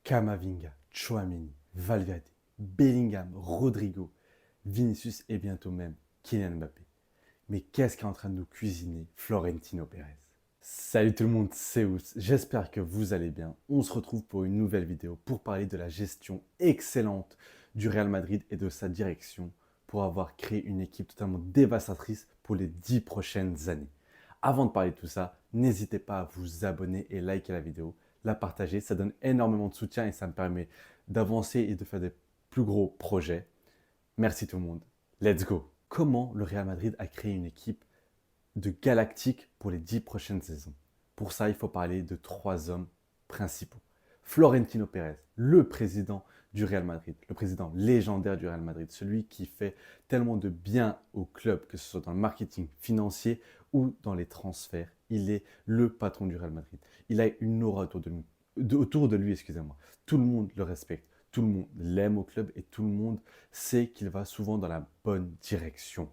Camavinga, Tchouaméni, Valverde, Bellingham, Rodrigo, Vinicius et bientôt même Kylian Mbappé. Mais qu'est-ce qu'est en train de nous cuisiner Florentino Pérez? Salut tout le monde, c'est Ous, j'espère que vous allez bien. On se retrouve pour une nouvelle vidéo pour parler de la gestion excellente du Real Madrid et de sa direction pour avoir créé une équipe totalement dévastatrice pour les 10 prochaines années. Avant de parler de tout ça, n'hésitez pas à vous abonner et liker la vidéo, la partager, ça donne énormément de soutien et ça me permet d'avancer et de faire des plus gros projets. Merci tout le monde, let's go! Comment le Real Madrid a créé une équipe de galactique pour les 10 prochaines saisons? Pour ça, il faut parler de 3 hommes principaux. Florentino Pérez, le président du Real Madrid, le président légendaire du Real Madrid, celui qui fait tellement de bien au club, que ce soit dans le marketing financier ou dans les transferts. Il est le patron du Real Madrid. Il a une aura autour de lui, excusez-moi. Tout le monde le respecte, tout le monde l'aime au club et tout le monde sait qu'il va souvent dans la bonne direction.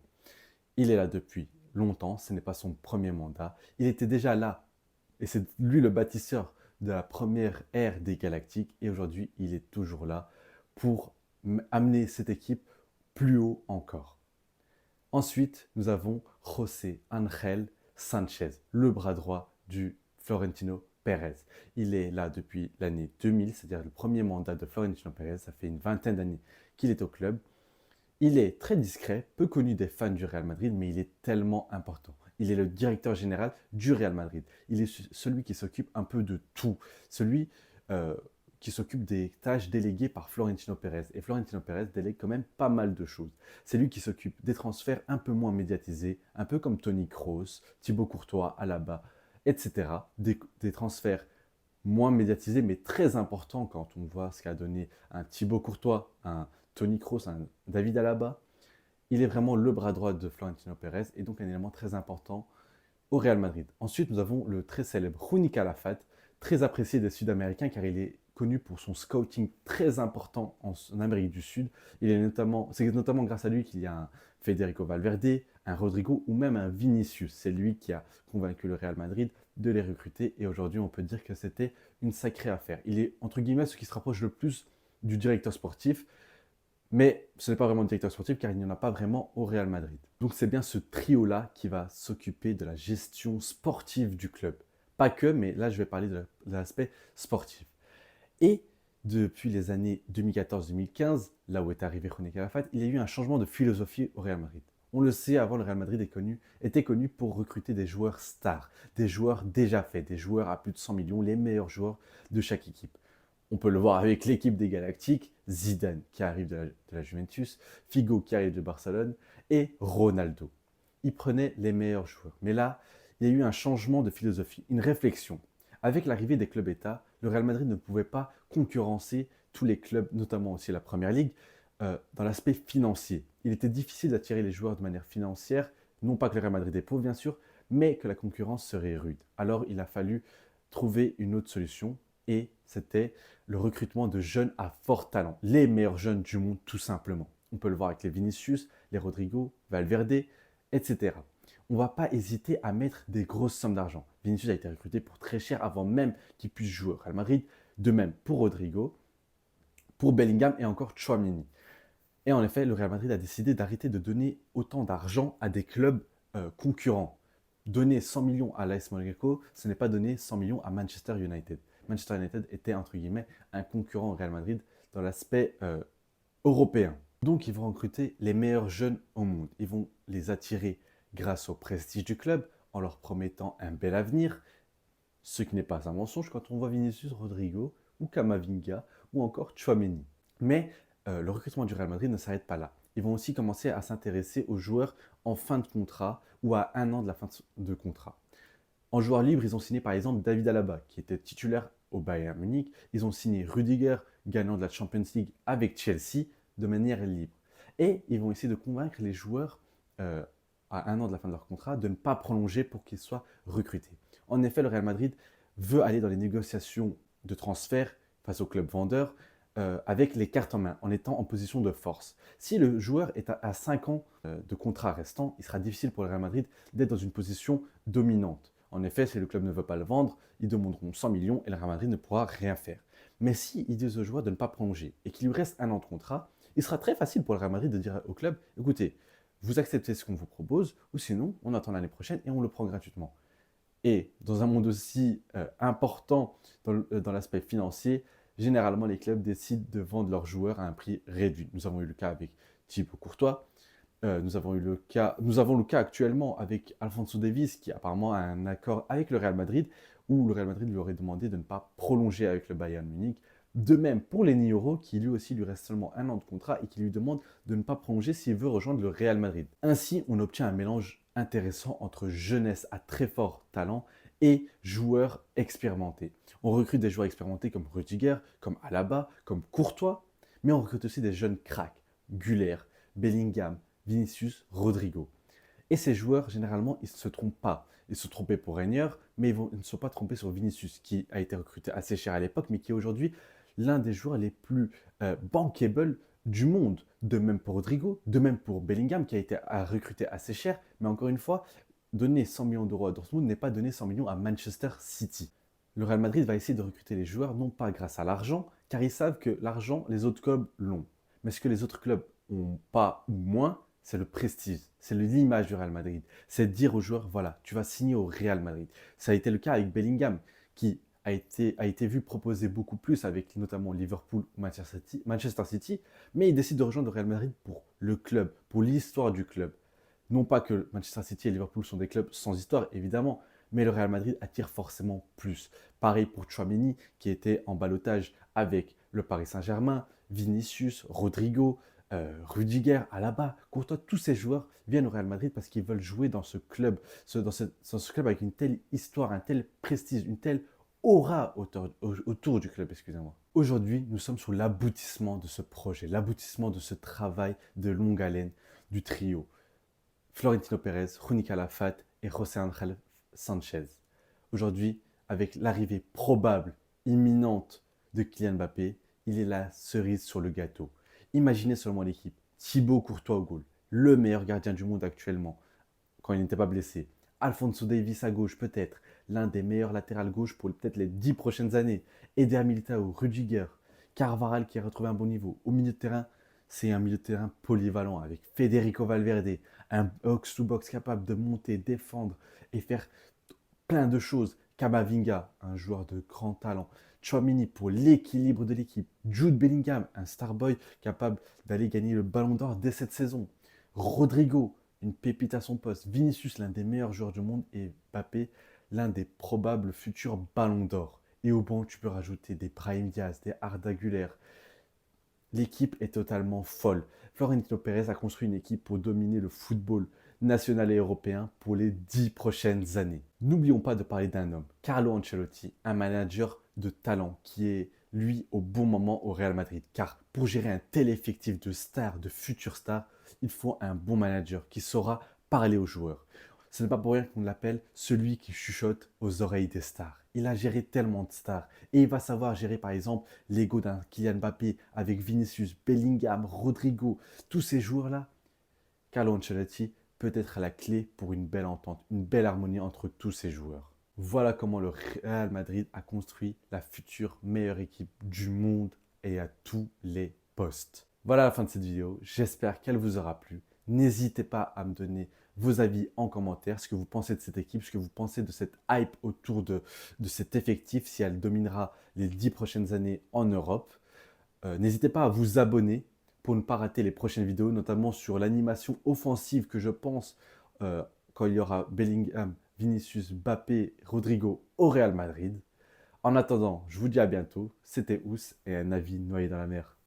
Il est là depuis longtemps, ce n'est pas son premier mandat. Il était déjà là et c'est lui le bâtisseur de la première ère des Galactiques et aujourd'hui il est toujours là pour amener cette équipe plus haut encore. Ensuite, nous avons José Ángel Sánchez, le bras droit du Florentino Pérez. Il est là depuis l'année 2000, c'est-à-dire le premier mandat de Florentino Pérez. Ça fait une vingtaine d'années qu'il est au club. Il est très discret, peu connu des fans du Real Madrid, mais il est tellement important. Il est le directeur général du Real Madrid. Il est celui qui s'occupe un peu de tout, celui qui s'occupe des tâches déléguées par Florentino Pérez. Et Florentino Pérez délègue quand même pas mal de choses. C'est lui qui s'occupe des transferts un peu moins médiatisés, un peu comme Toni Kroos, Thibaut Courtois, Alaba, etc. Des transferts moins médiatisés, mais très importants quand on voit ce qu'a donné un Thibaut Courtois, un Toni Kroos, un David Alaba. Il est vraiment le bras droit de Florentino Pérez et donc un élément très important au Real Madrid. Ensuite, nous avons le très célèbre Juni Calafat, très apprécié des Sud-Américains car il est connu pour son scouting très important en Amérique du Sud. C'est notamment grâce à lui qu'il y a un Federico Valverde, un Rodrigo ou même un Vinicius. C'est lui qui a convaincu le Real Madrid de les recruter et aujourd'hui on peut dire que c'était une sacrée affaire. Il est entre guillemets ce qui se rapproche le plus du directeur sportif, mais ce n'est pas vraiment le directeur sportif car il n'y en a pas vraiment au Real Madrid. Donc c'est bien ce trio-là qui va s'occuper de la gestion sportive du club. Pas que, mais là je vais parler de l'aspect sportif. Et depuis les années 2014-2015, là où est arrivé José Calafat, il y a eu un changement de philosophie au Real Madrid. On le sait, avant le Real Madrid était connu pour recruter des joueurs stars, des joueurs déjà faits, des joueurs à plus de 100 millions, les meilleurs joueurs de chaque équipe. On peut le voir avec l'équipe des Galactiques, Zidane qui arrive de la Juventus, Figo qui arrive de Barcelone et Ronaldo. Ils prenaient les meilleurs joueurs. Mais là, il y a eu un changement de philosophie, une réflexion. Avec l'arrivée des clubs États, le Real Madrid ne pouvait pas concurrencer tous les clubs, notamment aussi la Première Ligue, dans l'aspect financier. Il était difficile d'attirer les joueurs de manière financière, non pas que le Real Madrid est pauvre bien sûr, mais que la concurrence serait rude. Alors il a fallu trouver une autre solution et c'était le recrutement de jeunes à fort talent, les meilleurs jeunes du monde tout simplement. On peut le voir avec les Vinicius, les Rodrigo, Valverde, etc. On ne va pas hésiter à mettre des grosses sommes d'argent. Vinicius a été recruté pour très cher avant même qu'il puisse jouer au Real Madrid. De même pour Rodrigo, pour Bellingham et encore Tchouaméni. Et en effet, le Real Madrid a décidé d'arrêter de donner autant d'argent à des clubs concurrents. Donner 100 millions à l'AS Monaco, ce n'est pas donner 100 millions à Manchester United. Manchester United était entre guillemets un concurrent au Real Madrid dans l'aspect européen. Donc ils vont recruter les meilleurs jeunes au monde. Ils vont les attirer grâce au prestige du club en leur promettant un bel avenir, ce qui n'est pas un mensonge quand on voit Vinicius, Rodrigo ou Camavinga ou encore Tchouaméni. Mais le recrutement du Real Madrid ne s'arrête pas là. Ils vont aussi commencer à s'intéresser aux joueurs en fin de contrat ou à un an de la fin de contrat. En joueur libre, ils ont signé par exemple David Alaba, qui était titulaire au Bayern Munich. Ils ont signé Rudiger, gagnant de la Champions League avec Chelsea, de manière libre. Et ils vont essayer de convaincre les joueurs, à un an de la fin de leur contrat, de ne pas prolonger pour qu'ils soient recrutés. En effet, le Real Madrid veut aller dans les négociations de transfert face au club vendeur avec les cartes en main, en étant en position de force. Si le joueur est à 5 ans de contrat restant, il sera difficile pour le Real Madrid d'être dans une position dominante. En effet, si le club ne veut pas le vendre, ils demanderont 100 millions et le Real Madrid ne pourra rien faire. Mais si ils disent aux joueurs de ne pas prolonger et qu'il lui reste un an de contrat, il sera très facile pour le Real Madrid de dire au club, écoutez, vous acceptez ce qu'on vous propose, ou sinon on attend l'année prochaine et on le prend gratuitement. Et dans un monde aussi important dans l'aspect financier, généralement les clubs décident de vendre leurs joueurs à un prix réduit. Nous avons eu le cas avec Thibaut Courtois, nous avons le cas actuellement avec Alphonso Davies qui apparemment a un accord avec le Real Madrid où le Real Madrid lui aurait demandé de ne pas prolonger avec le Bayern Munich. De même pour Lenny Yoro qui lui aussi lui reste seulement un an de contrat et qui lui demande de ne pas prolonger s'il veut rejoindre le Real Madrid. Ainsi, on obtient un mélange intéressant entre jeunesse à très fort talent et joueurs expérimentés. On recrute des joueurs expérimentés comme Rudiger, comme Alaba, comme Courtois, mais on recrute aussi des jeunes cracks, Güler, Bellingham, Vinicius, Rodrigo. Et ces joueurs, généralement, ils ne se trompent pas. Ils se trompaient pour Reinier, mais ils ne se sont pas trompés sur Vinicius, qui a été recruté assez cher à l'époque, mais qui est aujourd'hui l'un des joueurs les plus bankable du monde. De même pour Rodrigo, de même pour Bellingham, qui a été recruté assez cher, mais encore une fois, donner 100 millions d'euros à Dortmund n'est pas donner 100 millions à Manchester City. Le Real Madrid va essayer de recruter les joueurs non pas grâce à l'argent, car ils savent que l'argent, les autres clubs l'ont. Mais ce que les autres clubs n'ont pas ou moins, c'est le prestige, c'est l'image du Real Madrid. C'est de dire aux joueurs, voilà, tu vas signer au Real Madrid. Ça a été le cas avec Bellingham, qui a été vu proposer beaucoup plus avec notamment Liverpool ou Manchester City, mais il décide de rejoindre le Real Madrid pour le club, pour l'histoire du club. Non pas que Manchester City et Liverpool sont des clubs sans histoire, évidemment, mais le Real Madrid attire forcément plus. Pareil pour Tchouaméni, qui était en ballottage avec le Paris Saint-Germain, Vinicius, Rodrigo, Rudiger, Alaba, Courtois, tous ces joueurs viennent au Real Madrid parce qu'ils veulent jouer dans ce club, dans ce club avec une telle histoire, un tel prestige, une telle aura autour du club, excusez-moi. Aujourd'hui, nous sommes sur l'aboutissement de ce projet, l'aboutissement de ce travail de longue haleine du trio. Florentino Pérez, Juni Calafat et José Ángel Sánchez. Aujourd'hui, avec l'arrivée probable, imminente de Kylian Mbappé, il est la cerise sur le gâteau. Imaginez seulement l'équipe. Thibaut Courtois au goal, le meilleur gardien du monde actuellement, quand il n'était pas blessé. Alphonso Davies à gauche, peut-être l'un des meilleurs latérales gauche pour peut-être les 10 prochaines années. Eder Militao, Rudiger, Carvajal qui a retrouvé un bon niveau. Au milieu de terrain, c'est un milieu de terrain polyvalent avec Federico Valverde, un box-to-box capable de monter, défendre et faire plein de choses. Kamavinga, un joueur de grand talent. Tchouaméni pour l'équilibre de l'équipe. Jude Bellingham, un starboy capable d'aller gagner le ballon d'or dès cette saison. Rodrigo, une pépite à son poste. Vinicius, l'un des meilleurs joueurs du monde. Et Mbappé, l'un des probables futurs ballons d'or. Et au banc, tu peux rajouter des Brahim Diaz, des Arda Güler. L'équipe est totalement folle. Florentino Pérez a construit une équipe pour dominer le football national et européen pour les 10 prochaines années. N'oublions pas de parler d'un homme, Carlo Ancelotti, un manager de talent qui est, lui, au bon moment au Real Madrid. Car pour gérer un tel effectif de stars, de futures stars, il faut un bon manager qui saura parler aux joueurs. Ce n'est pas pour rien qu'on l'appelle celui qui chuchote aux oreilles des stars. Il a géré tellement de stars et il va savoir gérer par exemple l'ego d'un Kylian Mbappé avec Vinicius, Bellingham, Rodrigo, tous ces joueurs-là. Carlo Ancelotti peut être la clé pour une belle entente, une belle harmonie entre tous ces joueurs. Voilà comment le Real Madrid a construit la future meilleure équipe du monde et à tous les postes. Voilà la fin de cette vidéo, j'espère qu'elle vous aura plu. N'hésitez pas à me donner vos avis en commentaire, ce que vous pensez de cette équipe, ce que vous pensez de cette hype autour de cet effectif, si elle dominera les 10 prochaines années en Europe. N'hésitez pas à vous abonner pour ne pas rater les prochaines vidéos, notamment sur l'animation offensive que je pense quand il y aura Bellingham, Vinicius, Mbappé, Rodrigo au Real Madrid. En attendant, je vous dis à bientôt. C'était Ous et un avis noyé dans la mer.